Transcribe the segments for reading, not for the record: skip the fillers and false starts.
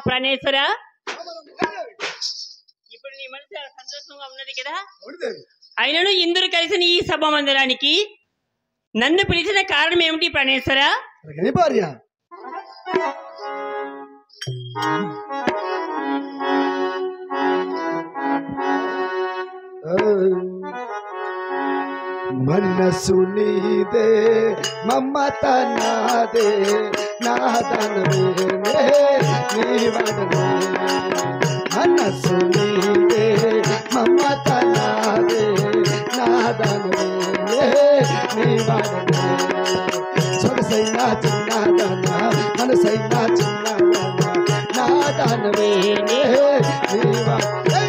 ప్రాణేశ్వర ఇప్పుడు నీ మనసు చాలా సంతోషంగా ఉన్నది కదా. అయినను ఇందరూ కలిసిన ఈ సభ మందిరానికి నన్ను పిలిచిన కారణం ఏమిటి ప్రాణేశ్వర? మనసు నీదే మమత నాదే నాదనమే నీవదనే మనసు నీదే మమత నాదే నాదనమే నీవదనే సొగసైనా చిన్నదన మనసైనా చిన్నదన నాదనమే నీవదనే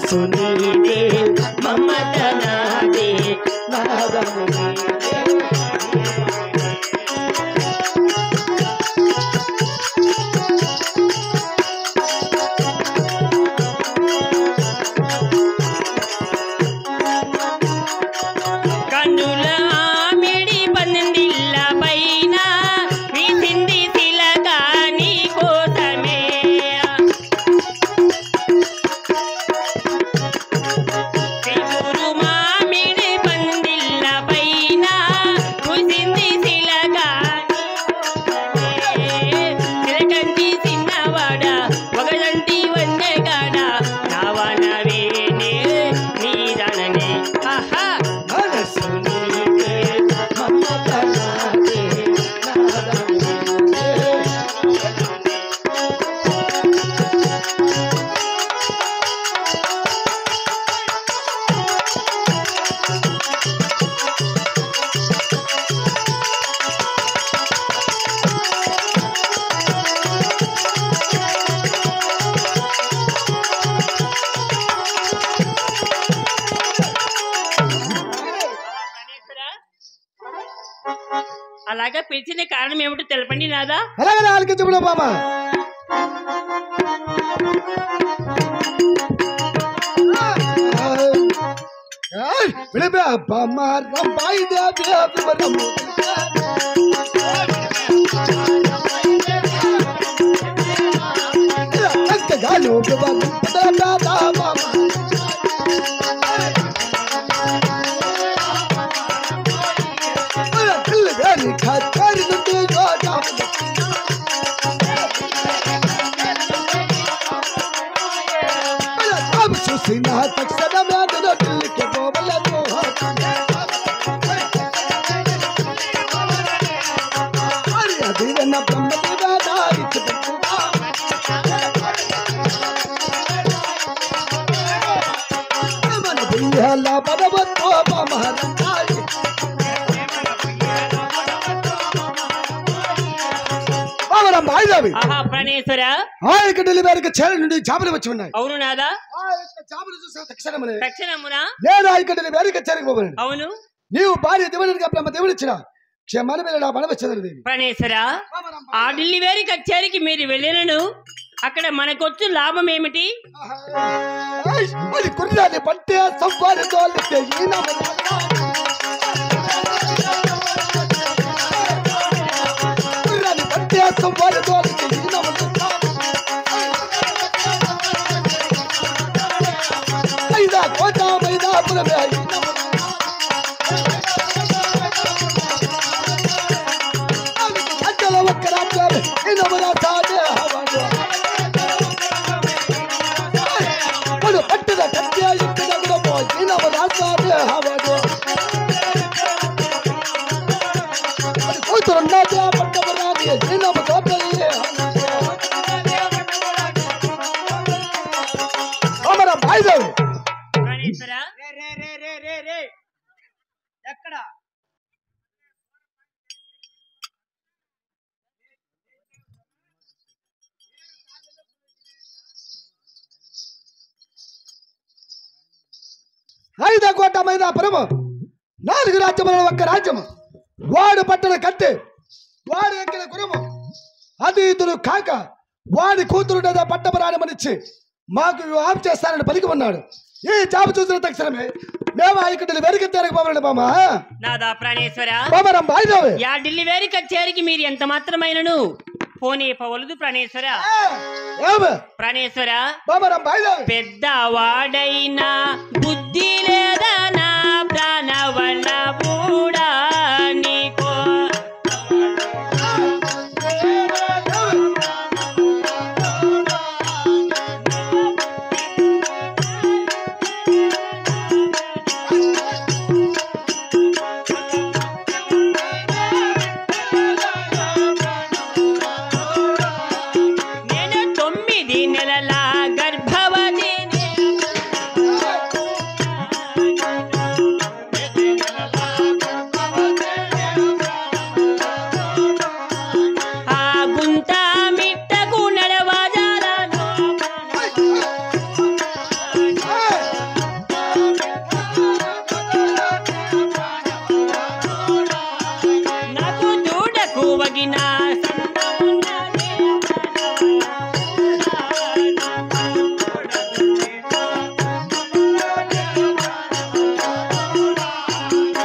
సునీదే మమత నాదే నాదనమే అలాగా పిలిచిన కారణం ఏమిటో తెలపండి నాదా. అలాగే నాలుగు చెప్పులు బామ చేపలు వచ్చి ఉన్నాయి. అవును నాదా. చేపలు చూసిన తక్షణమున తక్షణమున నేను ఇక్కడ వేరే కచేరికి పోవాలని. అవును నీవు భార్య దేవునిగా బ్రహ్మ దేవుడు ఇచ్చిన క్షమాన వెళ్ళి నా బలం వచ్చేది ప్రాణేశ్వర ఆ ఢిల్లీ వేరి కచేరికి మీరు వెళ్ళినను అక్కడ మనకొచ్చు లాభం ఏమిటి? అది కుర్రాని పట్టే సంపాది తోలితే కుర్రాని పట్టే సంపాది తోలితే మైదా కోట మైదా పురమే అచ్చల ఒక్క రాజ్యాలు ఇనమల సాడే హవాడు పడు పట్టుద కట్టే ఇక్కద గురపో ఇనమల సాడే హవాడు కూతురు నాదే పట్టబరాది ఇనమ తోటలే అమర బాయిదో ప్రాణేశ్వర ఎక్కడ ఐదా కోట మైదాపురము 4 రాజ్యములలో ఒక్క రాజ్యము వాడు పట్టణ కట్టె వాడు ఎక్కిన గురము అతీతుడు కాక వాడి కూతురు పట్టపరాణమనిచ్చి మాకు వివాహం చేస్తానని పలికి ఉన్నాడు. ఈ జాబు చూసిన తక్షణమే మేము ఇక్కడ వెరికి తిరగపోవాలండి బామా. నాదా ప్రాణేశ్వర బామరం బాయిదోవే యా ఢిల్లీ వేరి కచేరికి మీరు ఎంత మాత్రమైనను పోనీ పవలదు ప్రాణేశ్వర. ప్రాణేశ్వర బామరం బాయిదోవే పెద్దవాడైనా బుద్ధి లేదా నా ప్రాణవల్ల బూడా నీకో నేను 9 నెలల గర్భవతి ఆ గుంత మిట్టకు నడవజాలను నాకు దూడకు వగిన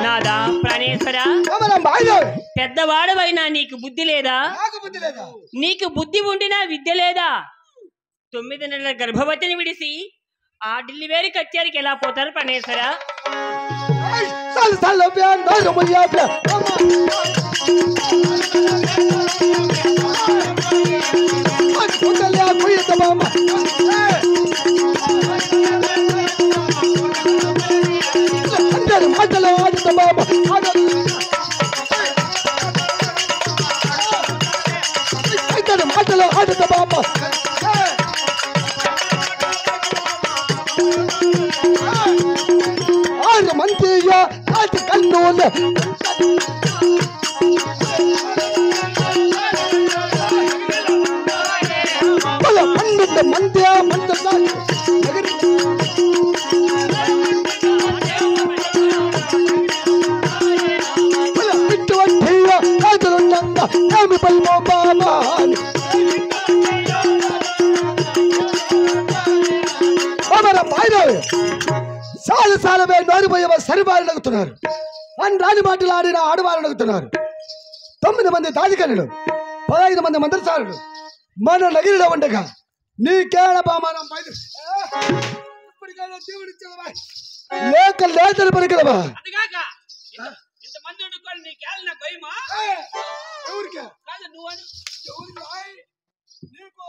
నాదా ప్రాణేశ్వర బామరం బాయిదోవే పెద్దవాడవైనా నీకు బుద్ధి లేదా? నాకు బుద్ధి లేదా? నీకు బుద్ధి ఉండినా విద్య లేదా? 9 నెలల గర్భవతిని విడిసి ఆ ఢిల్లీ వేరి కచేరికి ఎలా పోతారు ప్రాణేశ్వర? సల్ సల్ బ్యాన్ నోరుమయ్యా బ్యా అది కుదలయా కుయిత బామా అందరు మధ్యలో ఆడుత బామా ఇద్దరు మధ్యలో ఆడుత బామా ఆరు మంత్రియా ఆటి కన్నోలు పల 12 మంత్యా మంత్రసాలి పల ఇటువంటి ఆదులున్నంద ఏమి పల్మో బామా బామరం బాయిదోవే సాలు సాలవే నోరిపోయే సరిబాలు నగుతున్నారు అని రాని మాటలు ఆడిన ఆడవాళ్ళు నగుతున్నారు. 9 మంది దాదికనులు 15 మంది మంత్రసారులు మన నగిరిలో ఉండగా నీకేళ బామానం ఇప్పటికైనా దేవుడిచ్చదవా లేక లేదని పలికదవా అదిగాక ఇంతమంది ఉండుకొని నీకేళ్ళ భయమా? ఎవరికే కాదు నువ్వను నీకు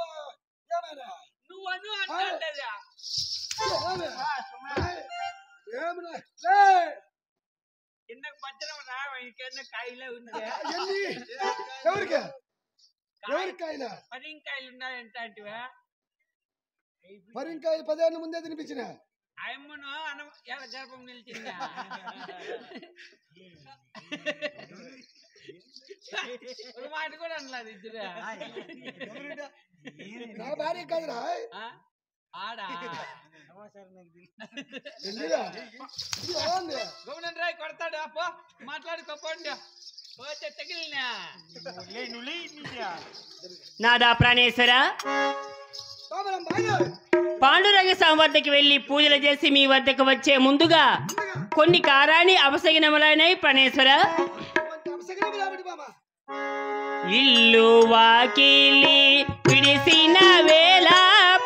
ఏమైనా నువ్వను అంటలేదా? కిందకు భద్రం రా ఇంకేదో కాయలే ఉంది. ఎవరికే ఎవరికైనా 10 కాయలు ఉన్నాయంట అంటివా? మరింకాయలు 10 ఏళ్ళ ముందే తినిపించిన ఆయమ్మను గర్భం నిలిచిందా? ఒక మాట కూడా అనలేదు ఇద్దరు. నా భార్య కాదురా ఆడా వెళ్ళిరా. ఇది బాగుంది. గమనండి రాయ్ కొడతాడు అప్పో మాట్లాడుకోపోండి. పోతే తగిలినా నులి నాదా ప్రాణేశ్వర, పాపం బాయిదారు. పాండురంగ స్వామి వద్దకు వెళ్లి పూజలు చేసి మీ వద్దకు వచ్చే ముందుగా కొన్ని కారాని అపశగినములైనవి ప్రాణేశ్వర. కొంత అపశకునములు ఏమిటి బాబా? ఇల్లు వాకిలి విడిసిన వేళ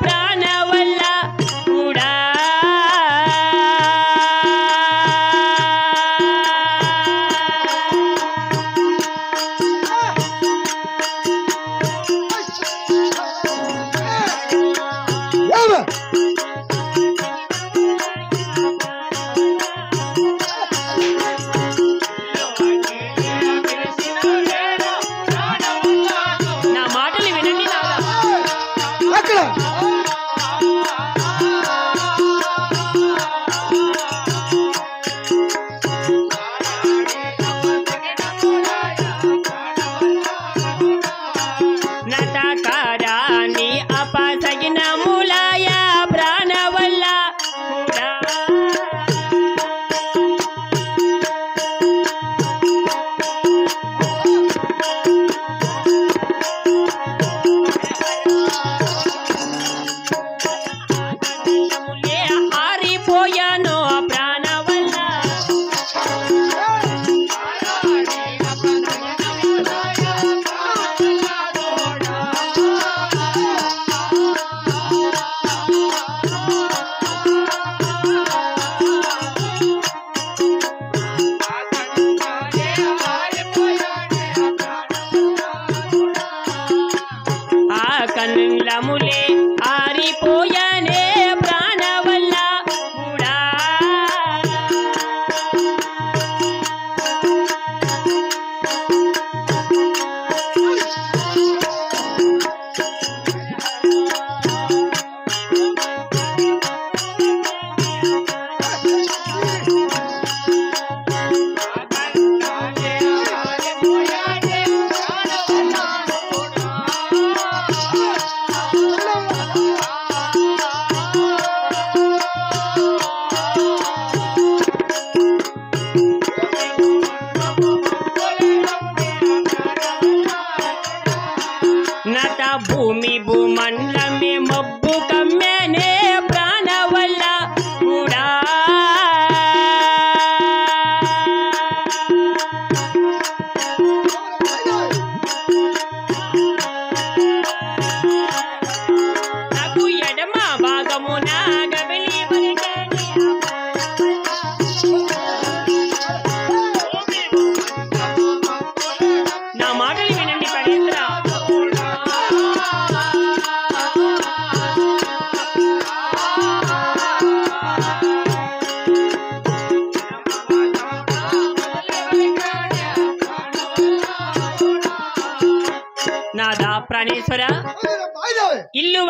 ప్రాణ వల్ల కూడా ఏమ? నా మాటలు వినండి నాదా. అక్కడ నటకారాని అపశగినములాయ ప్రాణ వల్ల కూడా ఆరిపోయాను ప్రాణ వల్ల. ఆ కన్నులములే ఆరిపోయానే ప్రాణ వల్ల కూడా. నట భూమి భూమండలమే మబ్బు కమ్మేనే ప్రాణ వల్ల కూడా. నాకు ఎడమ భాగమున గబిలి పలికేనే నా మాటలు వినండి ప్రణేశ్వర. నాదా ప్రాణేశ్వర, బాయిదారు. ఇల్లు